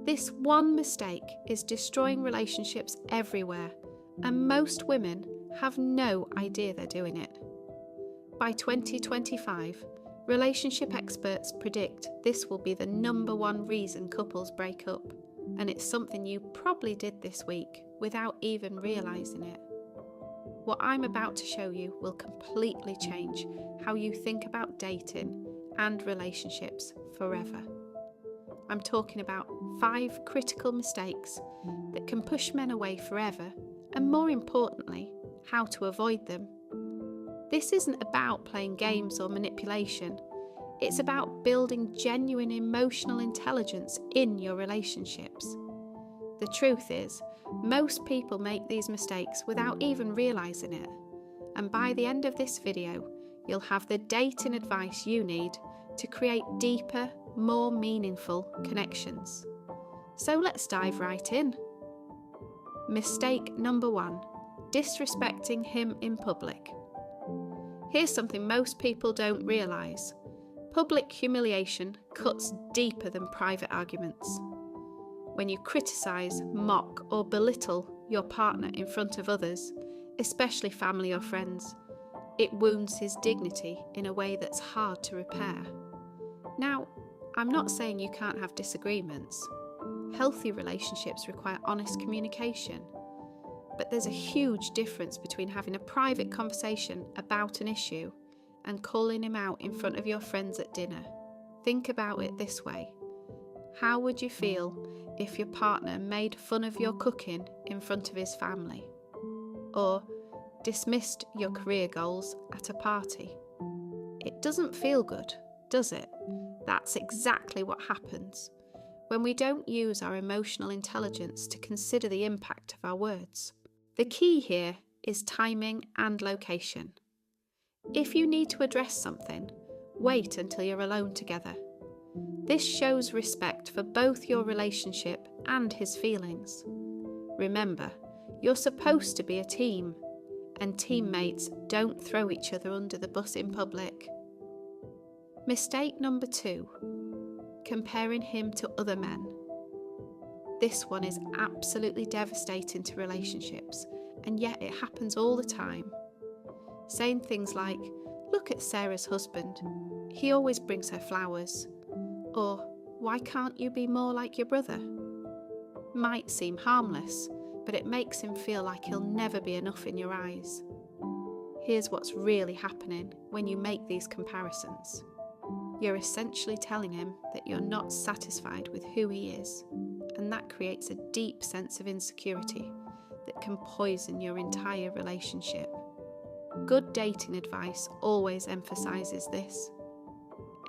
This one mistake is destroying relationships everywhere, and most women have no idea they're doing it. By 2025, relationship experts predict this will be the number one reason couples break up, and it's something you probably did this week without even realising it. What I'm about to show you will completely change how you think about dating and relationships forever. I'm talking about 5 critical mistakes that can push men away forever, and more importantly, how to avoid them. This isn't about playing games or manipulation. It's about building genuine emotional intelligence in your relationships. The truth is, most people make these mistakes without even realising it, and by the end of this video, you'll have the dating advice you need to create deeper, more meaningful connections. So let's dive right in. Mistake number 1, disrespecting him in public. Here's something most people don't realise. Public humiliation cuts deeper than private arguments. When you criticise, mock or belittle your partner in front of others, especially family or friends, it wounds his dignity in a way that's hard to repair. Now, I'm not saying you can't have disagreements. Healthy relationships require honest communication. But there's a huge difference between having a private conversation about an issue and calling him out in front of your friends at dinner. Think about it this way. How would you feel if your partner made fun of your cooking in front of his family? Or dismissed your career goals at a party? It doesn't feel good, does it? That's exactly what happens when we don't use our emotional intelligence to consider the impact of our words. The key here is timing and location. If you need to address something, wait until you're alone together. This shows respect for both your relationship and his feelings. Remember, you're supposed to be a team, and teammates don't throw each other under the bus in public. Mistake number 2, comparing him to other men. This one is absolutely devastating to relationships, and yet it happens all the time. Saying things like, "Look at Sarah's husband, he always brings her flowers," or "Why can't you be more like your brother?" Might seem harmless, but it makes him feel like he'll never be enough in your eyes. Here's what's really happening when you make these comparisons. You're essentially telling him that you're not satisfied with who he is, and that creates a deep sense of insecurity that can poison your entire relationship. Good dating advice always emphasises this.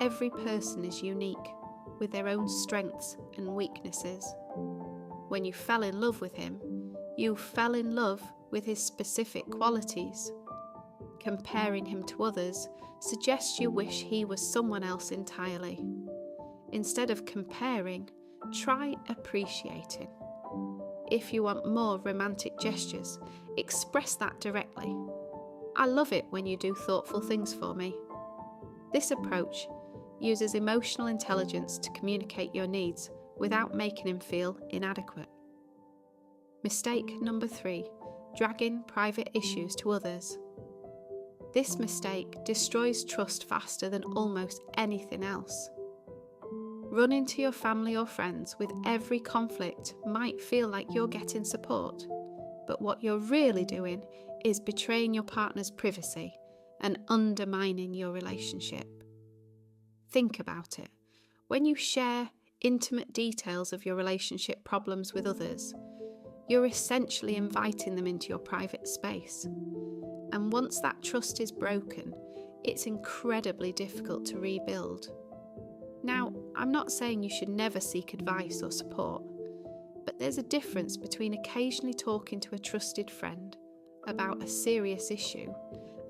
Every person is unique, with their own strengths and weaknesses. When you fell in love with him, you fell in love with his specific qualities. Comparing him to others suggests you wish he was someone else entirely. Instead of comparing, try appreciating. If you want more romantic gestures, express that directly. "I love it when you do thoughtful things for me." This approach uses emotional intelligence to communicate your needs without making him feel inadequate. Mistake number 3, dragging private issues to others. This mistake destroys trust faster than almost anything else. Running to your family or friends with every conflict might feel like you're getting support, but what you're really doing is betraying your partner's privacy and undermining your relationship. Think about it. When you share intimate details of your relationship problems with others, you're essentially inviting them into your private space. And once that trust is broken, it's incredibly difficult to rebuild. Now, I'm not saying you should never seek advice or support, but there's a difference between occasionally talking to a trusted friend about a serious issue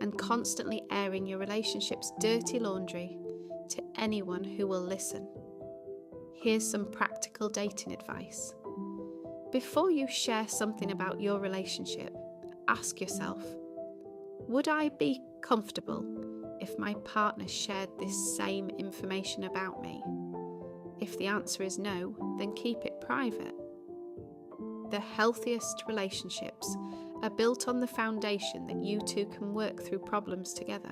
and constantly airing your relationship's dirty laundry to anyone who will listen. Here's some practical dating advice. Before you share something about your relationship, ask yourself, would I be comfortable if my partner shared this same information about me? If the answer is no, then keep it private. The healthiest relationships are built on the foundation that you two can work through problems together.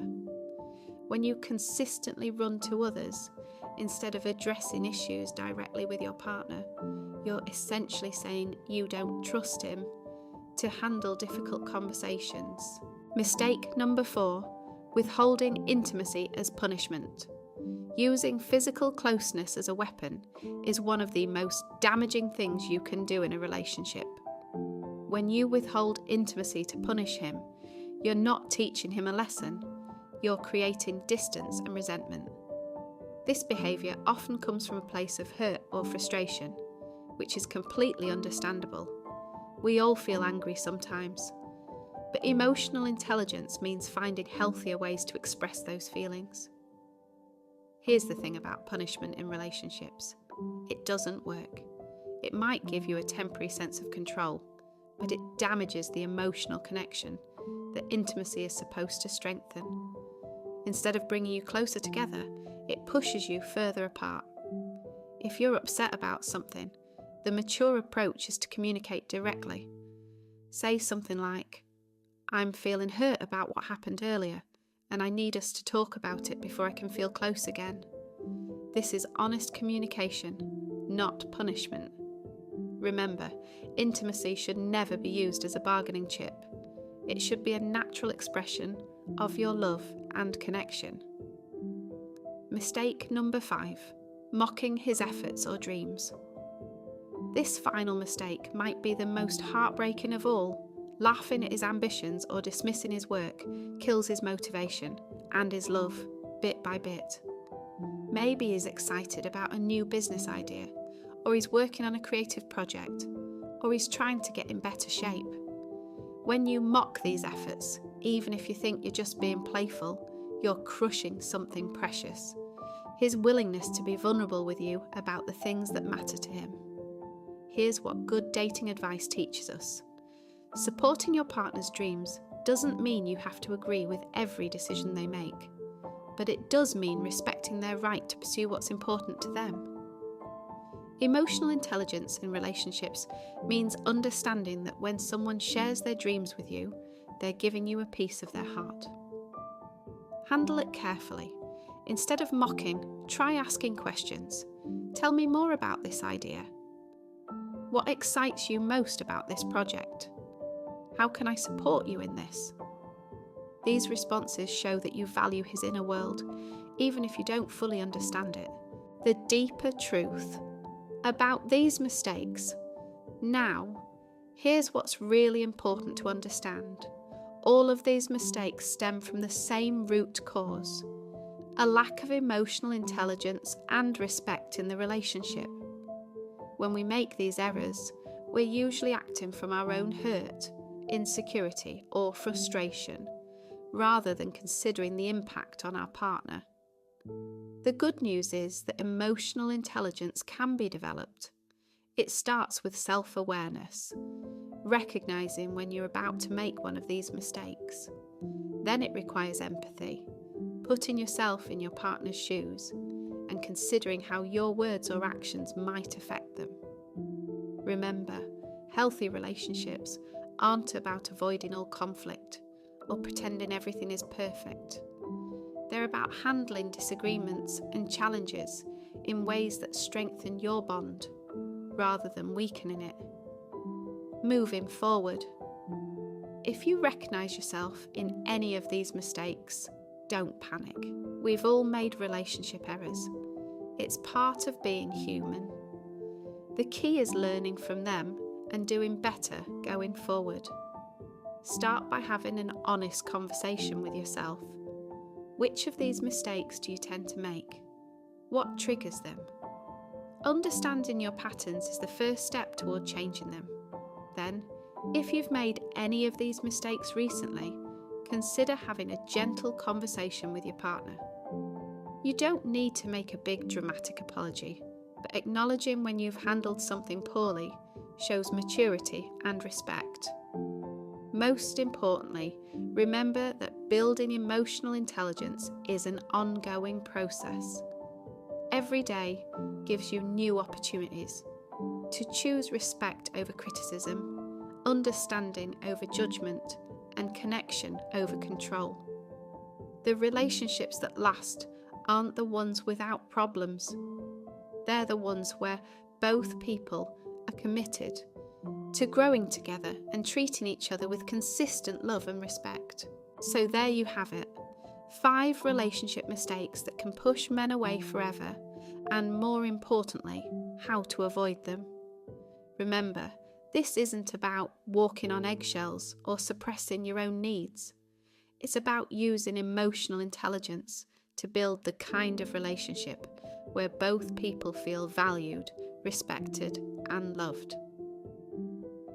When you consistently run to others instead of addressing issues directly with your partner, you're essentially saying you don't trust him to handle difficult conversations. Mistake number 4, withholding intimacy as punishment. Using physical closeness as a weapon is one of the most damaging things you can do in a relationship. When you withhold intimacy to punish him, you're not teaching him a lesson, you're creating distance and resentment. This behaviour often comes from a place of hurt or frustration, which is completely understandable. We all feel angry sometimes, but emotional intelligence means finding healthier ways to express those feelings. Here's the thing about punishment in relationships. It doesn't work. It might give you a temporary sense of control, but it damages the emotional connection that intimacy is supposed to strengthen. Instead of bringing you closer together, it pushes you further apart. If you're upset about something, the mature approach is to communicate directly. Say something like, "I'm feeling hurt about what happened earlier, and I need us to talk about it before I can feel close again." This is honest communication, not punishment. Remember, intimacy should never be used as a bargaining chip. It should be a natural expression of your love and connection. Mistake number 5, mocking his efforts or dreams. This final mistake might be the most heartbreaking of all. Laughing at his ambitions or dismissing his work kills his motivation and his love, bit by bit. Maybe he's excited about a new business idea, or he's working on a creative project, or he's trying to get in better shape. When you mock these efforts, even if you think you're just being playful, you're crushing something precious. His willingness to be vulnerable with you about the things that matter to him. Here's what good dating advice teaches us. Supporting your partner's dreams doesn't mean you have to agree with every decision they make, but it does mean respecting their right to pursue what's important to them. Emotional intelligence in relationships means understanding that when someone shares their dreams with you, they're giving you a piece of their heart. Handle it carefully. Instead of mocking, try asking questions. Tell me more about this idea. What excites you most about this project? How can I support you in this? These responses show that you value his inner world, even if you don't fully understand it. The deeper truth about these mistakes. Now, here's what's really important to understand. All of these mistakes stem from the same root cause: a lack of emotional intelligence and respect in the relationship. When we make these errors, we're usually acting from our own hurt, insecurity, or frustration, rather than considering the impact on our partner. The good news is that emotional intelligence can be developed. It starts with self-awareness, recognizing when you're about to make one of these mistakes. Then it requires empathy, putting yourself in your partner's shoes and considering how your words or actions might affect them. Remember, healthy relationships aren't about avoiding all conflict or pretending everything is perfect. They're about handling disagreements and challenges in ways that strengthen your bond rather than weakening it. Moving forward, if you recognise yourself in any of these mistakes, don't panic. We've all made relationship errors. It's part of being human. The key is learning from them and doing better going forward. Start by having an honest conversation with yourself. Which of these mistakes do you tend to make? What triggers them? Understanding your patterns is the first step toward changing them. Then, if you've made any of these mistakes recently, consider having a gentle conversation with your partner. You don't need to make a big dramatic apology, but acknowledging when you've handled something poorly shows maturity and respect. Most importantly, remember that building emotional intelligence is an ongoing process. every day gives you new opportunities to choose respect over criticism, understanding over judgment, and connection over control. The relationships that last aren't the ones without problems. They're the ones where both people are committed to growing together and treating each other with consistent love and respect. So there you have it. 5 relationship mistakes that can push men away forever, and more importantly, how to avoid them. Remember, this isn't about walking on eggshells or suppressing your own needs. It's about using emotional intelligence to build the kind of relationship where both people feel valued, respected, and loved.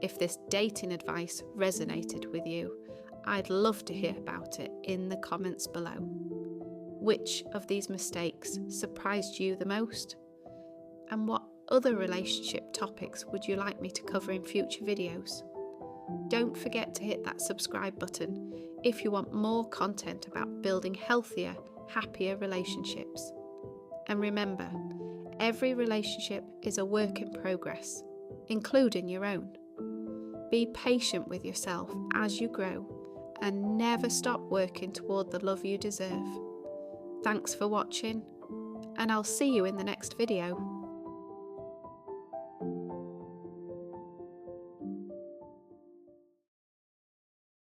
If this dating advice resonated with you, I'd love to hear about it in the comments below. Which of these mistakes surprised you the most? And what other relationship topics would you like me to cover in future videos? Don't forget to hit that subscribe button if you want more content about building healthier, happier relationships. And remember, every relationship is a work in progress, including your own. Be patient with yourself as you grow and never stop working toward the love you deserve. Thanks for watching, and I'll see you in the next video.